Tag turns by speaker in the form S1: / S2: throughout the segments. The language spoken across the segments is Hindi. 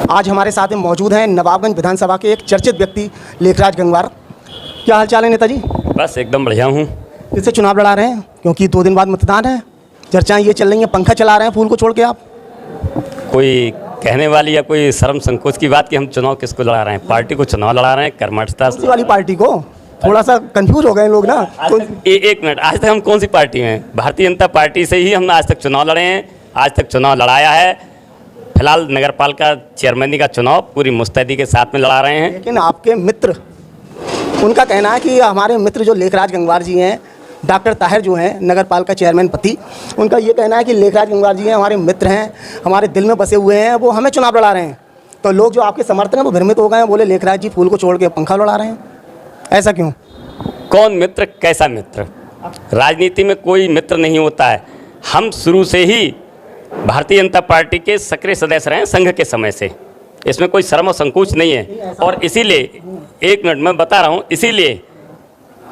S1: आज हमारे साथ में मौजूद हैं नवाबगंज विधानसभा के एक चर्चित व्यक्ति लेखराज गंगवार। क्या हाल चाल है नेताजी?
S2: बस एकदम बढ़िया हूँ।
S1: किससे चुनाव लड़ा रहे हैं? क्योंकि 2 दिन बाद मतदान है, चर्चाएं ये चल रही हैं, पंखा चला रहे हैं फूल को छोड़ के आप।
S2: कोई कहने वाली या कोई शर्म संकोच की बात कि हम चुनाव किसको लड़ा रहे हैं? पार्टी को चुनाव लड़ा रहे हैं, कर्मठता
S1: किसी वाली पार्टी को? थोड़ा सा कंफ्यूज हो गए लोग ना।
S2: एक मिनट, आज तक हम कौन सी पार्टी में? भारतीय जनता पार्टी से ही हम आज तक चुनाव लड़े हैं, आज तक चुनाव लड़ाया है। फिलहाल नगरपालिका चेयरमैनी का चुनाव पूरी मुस्तैदी के साथ में लड़ा रहे हैं।
S1: लेकिन आपके मित्र, उनका कहना है कि हमारे मित्र जो लेखराज गंगवार जी हैं, डॉक्टर ताहिर जो हैं नगरपालिका चेयरमैन पति, उनका ये कहना है कि लेखराज गंगवार जी हैं, हमारे मित्र हैं, हमारे दिल में बसे हुए हैं, वो हमें चुनाव लड़ा रहे हैं। तो लोग जो आपके समर्थक हैं वो भ्रमित हो गए हैं, बोले लेखराज जी फूल को छोड़ के पंखा लड़ा रहे हैं। ऐसा क्यों?
S2: कौन मित्र, कैसा मित्र? राजनीति में कोई मित्र नहीं होता है। हम शुरू से ही भारतीय जनता पार्टी के सक्रिय सदस्य रहे हैं संघ के समय से, इसमें कोई शर्म और संकोच नहीं है। और इसीलिए, एक मिनट मैं बता रहा हूँ, इसीलिए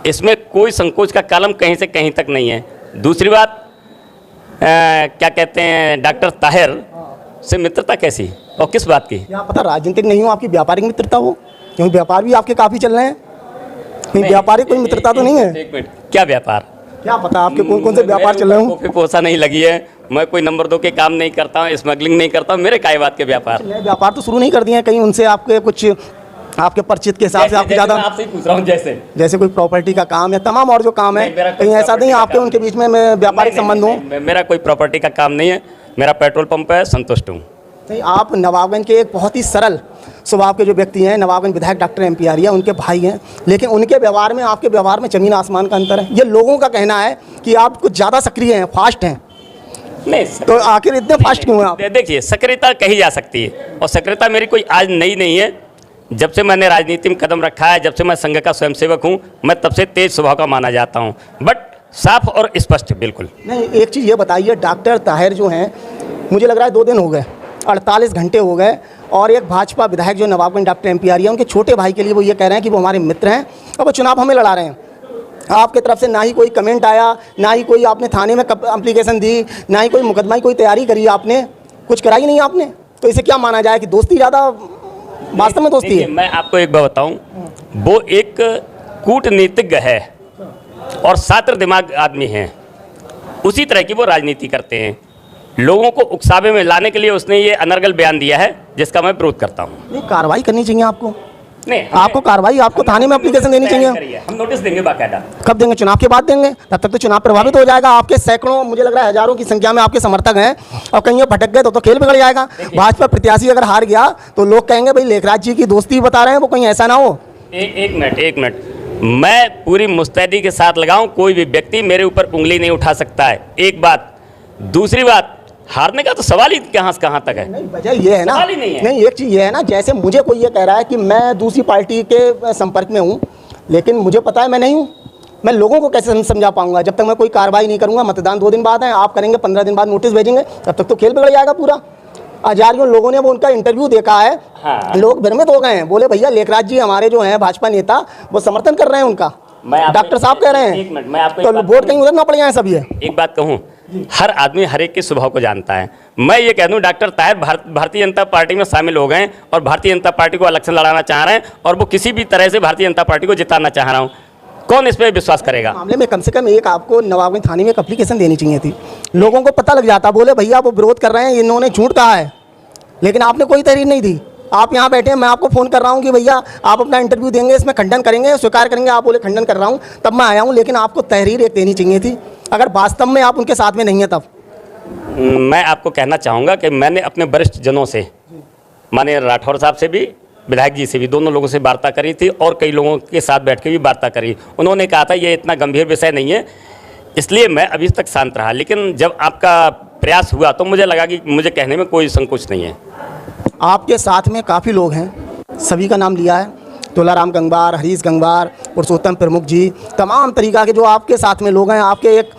S2: इसमें कोई संकोच का कलम कहीं से कहीं तक नहीं है। दूसरी बात, क्या कहते हैं, डॉक्टर ताहिर से मित्रता कैसी और किस बात की?
S1: क्या पता राजनीतिक नहीं हो, आपकी व्यापारिक मित्रता हो, क्योंकि व्यापार भी आपके काफ़ी चल रहे हैं। नहीं, व्यापारिक कोई मित्रता तो नहीं है।
S2: एक मिनट, क्या व्यापार?
S1: क्या पता आपके कौन कौन से व्यापार चल रहे हो?
S2: पोसा नहीं लगी है, मैं कोई नंबर 2 के काम नहीं करता हूँ, स्मगलिंग नहीं करता हूँ, मेरे काय बात के व्यापार?
S1: व्यापार तो शुरू नहीं कर दिए हैं कहीं, उनसे आपके कुछ आपके परिचित के हिसाब से आपके ज़्यादा
S2: आपसे ही पूछ रहा हूँ, जैसे
S1: कोई प्रॉपर्टी का काम या तमाम और जो काम है, कहीं ऐसा नहीं आपके उनके बीच में व्यापारिक संबंध हो?
S2: मेरा कोई प्रॉपर्टी का काम नहीं है, मेरा पेट्रोल पंप है, संतुष्ट हूँ।
S1: नहीं, आप नवाबगंज के एक बहुत ही सरल स्वभाव के जो व्यक्ति हैं, नवाबगंज विधायक डॉक्टर MP आर्या, उनके भाई हैं, लेकिन उनके व्यवहार में आपके व्यवहार में ज़मीन आसमान का अंतर है। ये लोगों का कहना है कि आप कुछ ज़्यादा सक्रिय हैं, फास्ट हैं।
S2: नहीं,
S1: तो आखिर इतने फास्ट क्यों हैं आप?
S2: देखिए, सक्रियता कही जा सकती है, और सक्रियता मेरी कोई आज नई नहीं है। जब से मैंने राजनीति में कदम रखा है, जब से मैं संघ का स्वयंसेवक हूँ, मैं तब से तेज स्वभाव का माना जाता हूँ, बट साफ और स्पष्ट बिल्कुल।
S1: नहीं, एक चीज़ ये बताइए, डॉक्टर ताहिर जो हैं, मुझे लग रहा है 2 दिन हो गए, 48 घंटे हो गए, और एक भाजपा विधायक जो नवाबगंज डॉक्टर MP आर्या, उनके छोटे भाई के लिए वो ये कह रहे हैं कि वो हमारे मित्र हैं और वो चुनाव हमें लड़ा रहे हैं। आपकी तरफ से ना ही कोई कमेंट आया, ना ही कोई आपने थाने में एप्लीकेशन दी, ना ही कोई मुकदमा की कोई तैयारी करी, आपने कुछ कराई नहीं आपने। तो इसे क्या माना जाए कि दोस्ती ज़्यादा वास्तव में दोस्ती है?
S2: मैं आपको एक बात बताऊं, वो एक कूटनीतिज्ञ है और छात्र दिमाग आदमी है, उसी तरह की वो राजनीति करते हैं। लोगों को उकसावे में लाने के लिए उसने ये अनर्गल बयान दिया है, जिसका मैं विरोध करता हूँ।
S1: नहीं, कार्रवाई करनी चाहिए आपको।
S2: नहीं,
S1: आपको कार्रवाई, आपको थाने में एप्लीकेशन देनी चाहिए।
S2: हम नोटिस देंगे बाकायदा।
S1: कब देंगे? चुनाव के बाद देंगे। तब तक तो चुनाव प्रभावित हो जाएगा। आपके सैकड़ों, मुझे लग रहा है हजारों की संख्या में आपके समर्थक हैं, और कहीं ये भटक गए तो खेल बिगड़ जाएगा। भाजपा प्रत्याशी अगर हार गया तो लोग कहेंगे भाई लेखराज जी की दोस्ती बता रहे हैं, वो कहीं ऐसा ना हो।
S2: एक मिनट, मैं पूरी मुस्तैदी के साथ लगाऊं, कोई भी व्यक्ति मेरे ऊपर उंगली नहीं उठा सकता है, एक बात। दूसरी बात, हारने का तो सवाल ही कहाँ से कहाँ तक है।
S1: नहीं, वजह ये है ना, नहीं, एक चीज़ ये है ना, जैसे मुझे कोई ये कह रहा है कि मैं दूसरी पार्टी के संपर्क में हूँ, लेकिन मुझे पता है मैं नहीं हूँ। मैं लोगों को कैसे समझा पाऊंगा जब तक मैं कोई कार्रवाई नहीं करूँगा? मतदान 2 दिन बाद है, आप करेंगे 15 दिन बाद नोटिस भेजेंगे, तब तक तो खेल बिगड़ जाएगा पूरा। हजारों लोगों ने वो उनका इंटरव्यू देखा है। हाँ। लोग भ्रमित हो गए हैं, बोले भैया लेखराज जी हमारे जो हैं भाजपा नेता, वो समर्थन कर रहे हैं उनका। डॉक्टर साहब कह रहे हैं, तो वोट कहीं उधर ना पड़ जाए सब। ये
S2: एक बात कहूँ, हर आदमी हर एक के स्वभाव को जानता है। मैं ये कह दूं, डॉक्टर ताहिर भारतीय जनता पार्टी में शामिल हो गए और भारतीय जनता पार्टी को इलेक्शन लड़ाना चाह रहे हैं, और वो किसी भी तरह से भारतीय जनता पार्टी को जिताना चाह रहा हूँ। कौन इस पर विश्वास करेगा?
S1: मामले में कम से कम एक आपको नवाबगंज थाने में एक एप्लीकेशन देनी चाहिए थी, लोगों को पता लग जाता। बोले भैया वो विरोध कर रहे हैं, इन्होंने झूठ कहा है, लेकिन आपने कोई तहरीर नहीं दी। आप यहाँ बैठे हैं, मैं आपको फ़ोन कर रहा हूँ कि भैया आप अपना इंटरव्यू देंगे, इसमें खंडन करेंगे, स्वीकार करेंगे। आप बोले खंडन कर रहा हूँ, तब मैं आया हूँ, लेकिन आपको तहरीर एक देनी चाहिए थी, अगर वास्तव में आप उनके साथ में नहीं है तब।
S2: मैं आपको कहना चाहूँगा कि मैंने अपने वरिष्ठ जनों से, माननीय राठौर साहब से भी, विधायक जी से भी, दोनों लोगों से वार्ता करी थी, और कई लोगों के साथ बैठ के भी वार्ता करी। उन्होंने कहा था ये इतना गंभीर विषय नहीं है, इसलिए मैं अभी तक शांत रहा। लेकिन जब आपका प्रयास हुआ तो मुझे लगा कि मुझे कहने में कोई संकोच नहीं है।
S1: आपके साथ में काफ़ी लोग हैं, सभी का नाम लिया है, तोलाराम गंगवार, हरीश गंगवार, पुरुषोत्तम प्रमुख जी, तमाम तरीका के जो आपके साथ में लोग हैं, आपके एक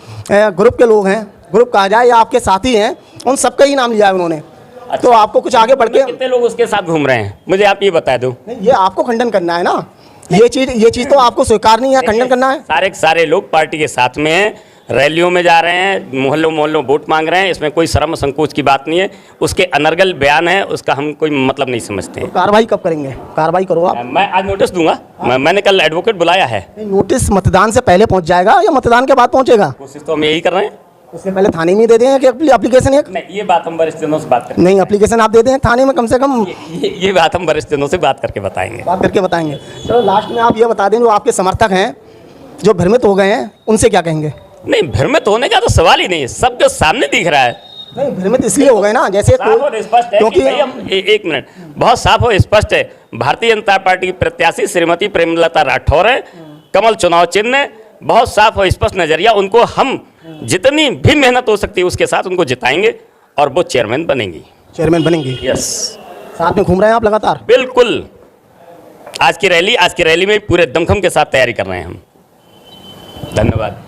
S1: ग्रुप के लोग हैं, ग्रुप कहा जाए या आपके साथी हैं, उन सबका ही नाम लिया है उन्होंने। अच्छा, तो आपको कुछ आगे बढ़ के
S2: कितने लोग उसके साथ घूम रहे हैं, मुझे आप ये बता दो।
S1: ये आपको खंडन करना है ना, ये चीज़ तो आपको स्वीकार नहीं है, खंडन करना है।
S2: सारे लोग पार्टी के साथ में हैं, रैलियों में जा रहे हैं, मोहल्लों मोहल्लों वोट मांग रहे हैं, इसमें कोई शर्म संकोच की बात नहीं है। उसके अनर्गल बयान है, उसका हम कोई मतलब नहीं समझते हैं।
S1: कार्रवाई कब करेंगे? कार्रवाई करो आप।
S2: मैं आज नोटिस दूंगा, मैंने कल एडवोकेट बुलाया है।
S1: नोटिस मतदान से पहले पहुंच जाएगा या मतदान के बाद पहुंचेगा?
S2: कोशिश तो हम यही कर रहे हैं।
S1: उससे पहले थाने में ही दे दें कि एप्लीकेशन एक?
S2: नहीं, ये बात हम वरिष्ठ जनों से बात करेंगे।
S1: नहीं, एप्लीकेशन आप दे दें थाने में कम से कम।
S2: ये बात हम वरिष्ठ जनों से बात करके बताएंगे।
S1: बात करके बताएंगे। चलो लास्ट में आप ये बता दें, जो आपके समर्थक हैं जो भ्रमित हो गए हैं, उनसे क्या कहेंगे?
S2: नहीं, भ्रमित होने का तो सवाल ही नहीं है, सब जो सामने दिख रहा है।
S1: नहीं, भ्रमित इसलिए हो गए ना, जैसे
S2: साफ और स्पष्ट है
S1: क्योंकि
S2: कि भाई हम एक मिनट, बहुत साफ और स्पष्ट है। भारतीय जनता पार्टी की प्रत्याशी श्रीमती प्रेमलता राठौर है, कमल चुनाव चिन्ह है, बहुत साफ और स्पष्ट नजरिया। उनको हम जितनी भी मेहनत हो सकती है उसके साथ उनको जिताएंगे और वो चेयरमैन बनेंगी।
S1: चेयरमैन बनेंगी।
S2: यस,
S1: साथ में घूम रहे हैं आप लगातार?
S2: बिल्कुल। आज की रैली में पूरे दमखम के साथ तैयारी कर रहे हैं हम। धन्यवाद।